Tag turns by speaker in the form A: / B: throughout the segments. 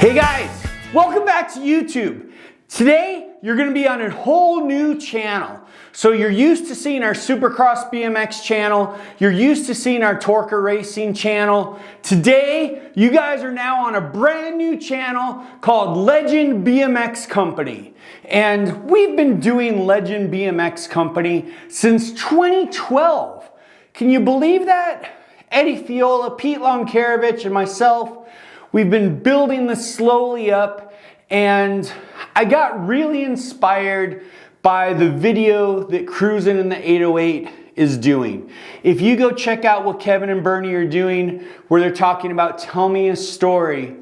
A: Hey guys, welcome back to YouTube. Today, you're gonna be on a whole new channel. So you're used to seeing our Supercross BMX channel, you're used to seeing our Torque Racing channel. Today, you guys are now on a brand new channel called Legend BMX Company. And we've been doing Legend BMX Company since 2012. Can you believe that? Eddie Fiola, Pete Lonkarovich, and myself, we've been building this slowly up, and I got really inspired by the video that Cruisin' in the 808 is doing. If you go check out what Kevin and Bernie are doing, where they're talking about Tell Me a Story,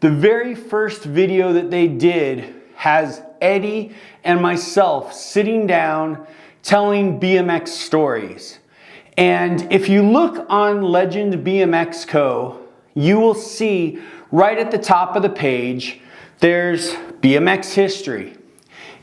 A: the very first video that they did has Eddie and myself sitting down telling BMX stories. And if you look on Legend BMX Co, you will see right at the top of the page, there's BMX history.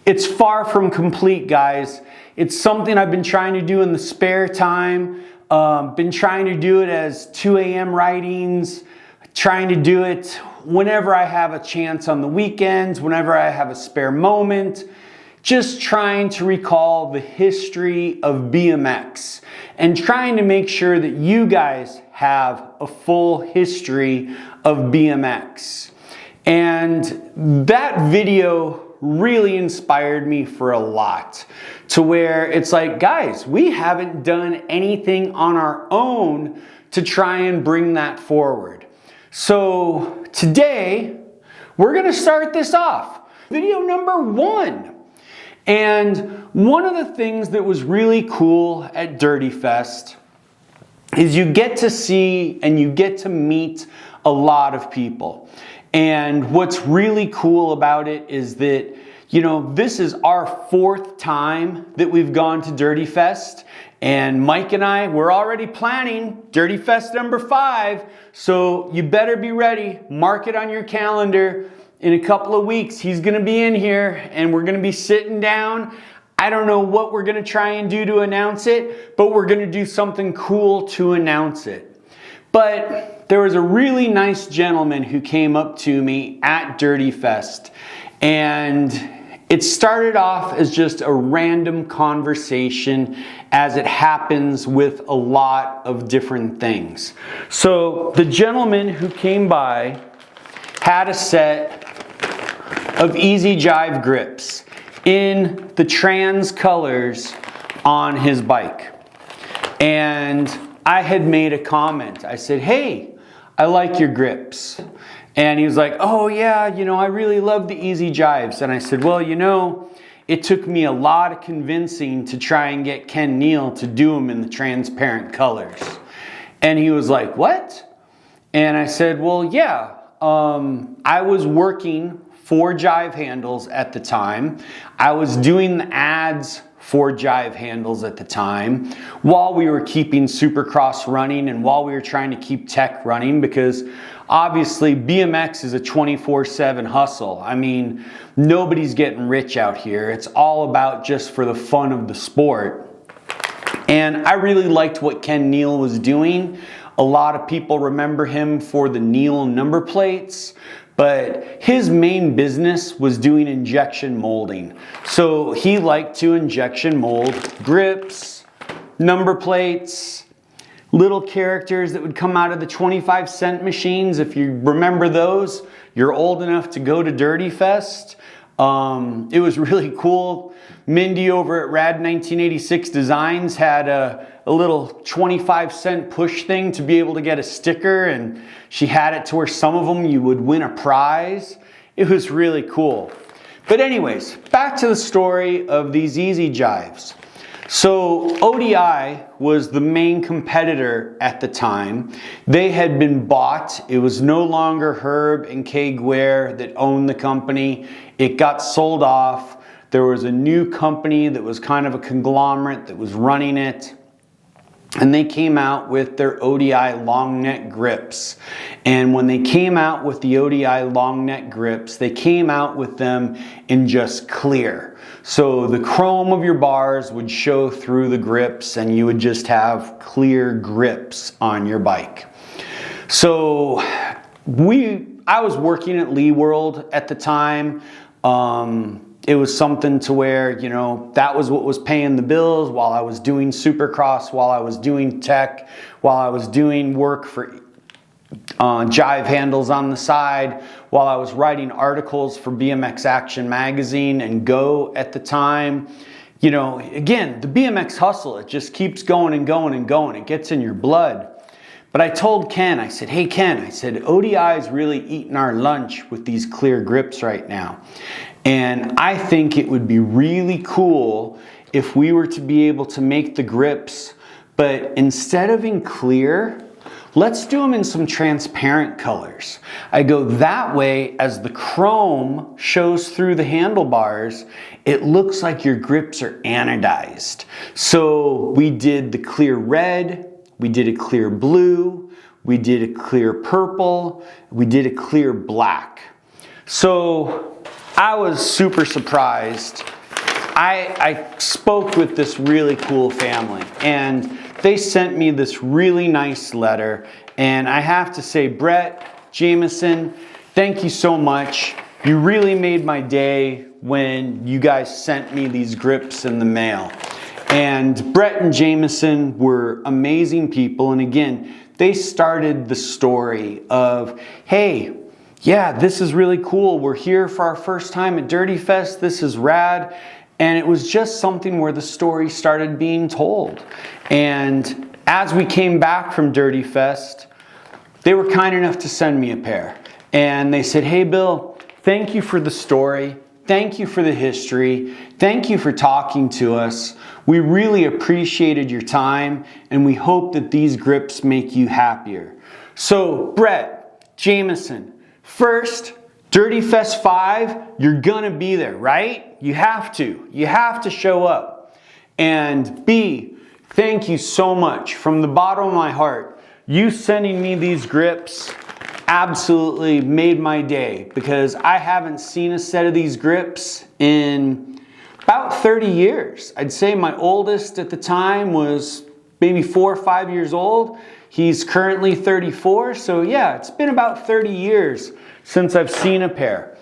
A: It's far from complete, guys. It's something I've been trying to do in the spare time, been trying to do it as 2 a.m. writings, trying to do it whenever I have a chance on the weekends, whenever I have a spare moment, just trying to recall the history of BMX and trying to make sure that you guys have a full history of BMX. And that video really inspired me for a lot, to where it's like, guys, we haven't done anything on our own to try and bring that forward. So today, we're gonna start this off. Video number 1. And one of the things that was really cool at Dirty Fest is you get to see and you get to meet a lot of people. And what's really cool about it is that, you know, this is our 4th time that we've gone to Dirty Fest. And Mike and I, we're already planning Dirty Fest number 5. So you better be ready. Mark it on your calendar. In a couple of weeks, he's gonna be in here and we're gonna be sitting down. I don't know what we're gonna try and do to announce it, but we're gonna do something cool to announce it. But there was a really nice gentleman who came up to me at Dirty Fest, and it started off as just a random conversation, as it happens with a lot of different things. So the gentleman who came by had a set of Easy Jive grips in the trans colors on his bike. And I had made a comment. I said, hey, I like your grips. And he was like, oh yeah, you know, I really love the Easy Jives. And I said, well, you know, it took me a lot of convincing to try and get Ken Neal to do them in the transparent colors. And he was like, what? And I said, well, yeah, I was working for Jive Handles at the time. I was doing the ads for Jive Handles at the time while we were keeping Supercross running and while we were trying to keep tech running, because obviously BMX is a 24/7 hustle. I mean, nobody's getting rich out here. It's all about just for the fun of the sport. And I really liked what Ken Neal was doing. A lot of people remember him for the Neal number plates, but his main business was doing injection molding. So he liked to injection mold grips, number plates, little characters that would come out of the 25-cent machines. If you remember those, you're old enough to go to Dirty Fest. It was really cool. Mindy over at Rad 1986 Designs had a little 25-cent push thing to be able to get a sticker, and she had it to where some of them you would win a prize. It was really cool. But anyways, back to the story of these Easy Jives. So ODI was the main competitor at the time. They had been bought. It was no longer Herb and Kay Guerre that owned the company. It got sold off. There was a new company that was kind of a conglomerate that was running it. And they came out with their ODI long neck grips. And when they came out with the ODI long neck grips, they came out with them in just clear. So the chrome of your bars would show through the grips and you would just have clear grips on your bike. So I was working at Lee World at the time. It was something to where, you know, that was what was paying the bills while I was doing Supercross, while I was doing tech, while I was doing work for Jive handles on the side, while I was writing articles for BMX Action Magazine and Go at the time. You know, again, the BMX hustle, it just keeps going and going and going. It gets in your blood. But I told Ken, I said, hey Ken, I said, ODI is really eating our lunch with these clear grips right now. And I think it would be really cool if we were to be able to make the grips, but instead of in clear, let's do them in some transparent colors. I go that way, as the chrome shows through the handlebars, it looks like your grips are anodized. So we did the clear red, we did a clear blue, we did a clear purple, we did a clear black. So I was super surprised. I spoke with this really cool family, and they sent me this really nice letter. And I have to say, Brett, Jameson, thank you so much. You really made my day when you guys sent me these grips in the mail. And Brett and Jameson were amazing people. And again, they started the story of, hey, yeah, this is really cool. We're here for our first time at Dirty Fest. This is rad. And it was just something where the story started being told. And as we came back from Dirty Fest, they were kind enough to send me a pair. And they said, hey, Bill, thank you for the story. Thank you for the history. Thank you for talking to us. We really appreciated your time, and we hope that these grips make you happier. So, Brett, Jameson, first, Dirty Fest 5, you're gonna be there, right? You have to. You have to show up. And B, thank you so much from the bottom of my heart. You sending me these grips absolutely made my day, because I haven't seen a set of these grips in about 30 years. I'd say my oldest at the time was maybe 4 or 5 years old. He's currently 34, so yeah, it's been about 30 years since I've seen a pair,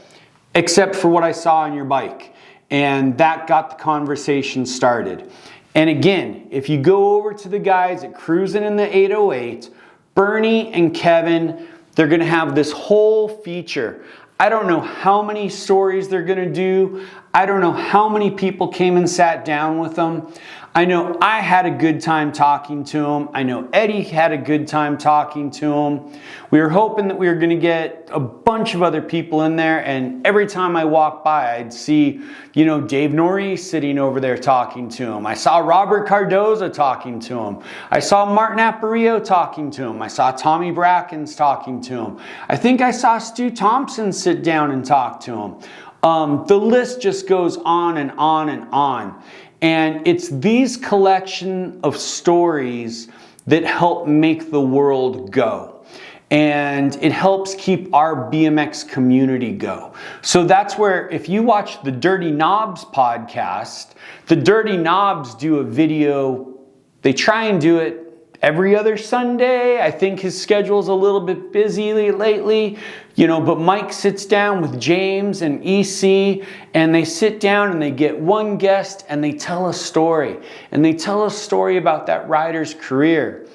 A: except for what I saw on your bike. And that got the conversation started. And again, if you go over to the guys at Cruisin' in the 808, Bernie and Kevin, they're gonna have this whole feature. I don't know how many stories they're gonna do. I don't know how many people came and sat down with them. I know I had a good time talking to him. I know Eddie had a good time talking to him. We were hoping that we were gonna get a bunch of other people in there, and every time I walked by, I'd see, you know, Dave Norris sitting over there talking to him. I saw Robert Cardoza talking to him. I saw Martin Apparillo talking to him. I saw Tommy Brackens talking to him. I think I saw Stu Thompson sit down and talk to him. The list just goes on and on and on. And it's these collection of stories that help make the world go. And it helps keep our BMX community go. So that's where, if you watch the Dirty Knobs podcast, the Dirty Knobs do a video. They try and do it every other Sunday. I think his schedule's a little bit busy lately, you know, but Mike sits down with James and EC, and they sit down and they get one guest and they tell a story. And they tell a story about that rider's career.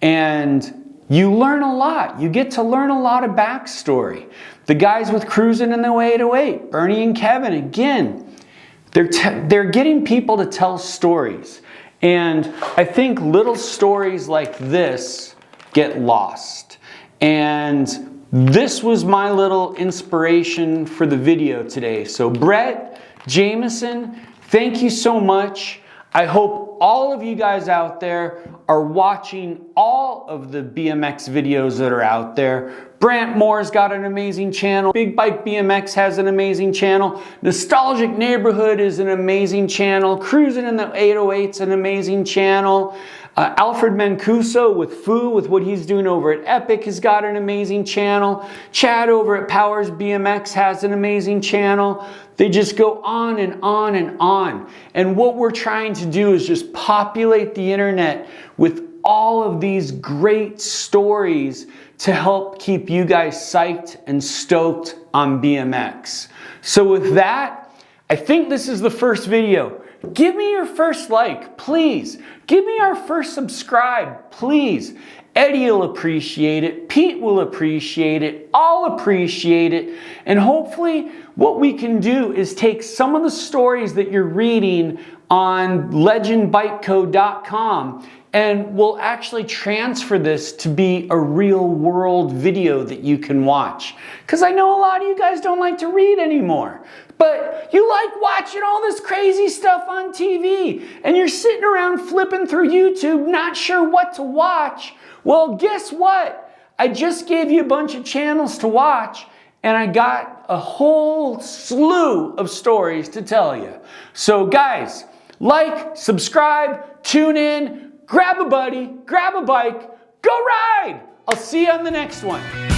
A: And you learn a lot. You get to learn a lot of backstory. The guys with Cruisin' in the 808, Bernie and Kevin, again, they're getting people to tell stories. And I think little stories like this get lost. And this was my little inspiration for the video today. So Brett, Jameson, thank you so much. I hope all of you guys out there are watching all of the BMX videos that are out there. Brant Moore's got an amazing channel. Big Bike BMX has an amazing channel. Nostalgic Neighborhood is an amazing channel. Cruisin' in the 808's an amazing channel. Alfred Mancuso with Foo, with what he's doing over at Epic, has got an amazing channel. Chad over at Powers BMX has an amazing channel. They just go on and on and on. And what we're trying to do is just populate the internet with all of these great stories to help keep you guys psyched and stoked on BMX. So with that, I think this is the first video. Give me your first like, please. Give me our first subscribe, please. Eddie will appreciate it. Pete will appreciate it. I'll appreciate it. And hopefully what we can do is take some of the stories that you're reading on LegendBikeCo.com and we'll actually transfer this to be a real world video that you can watch. Because I know a lot of you guys don't like to read anymore. But you like watching all this crazy stuff on TV and you're sitting around flipping through YouTube not sure what to watch. Well, guess what? I just gave you a bunch of channels to watch and I got a whole slew of stories to tell you. So guys, like, subscribe, tune in, grab a buddy, grab a bike, go ride! I'll see you on the next one.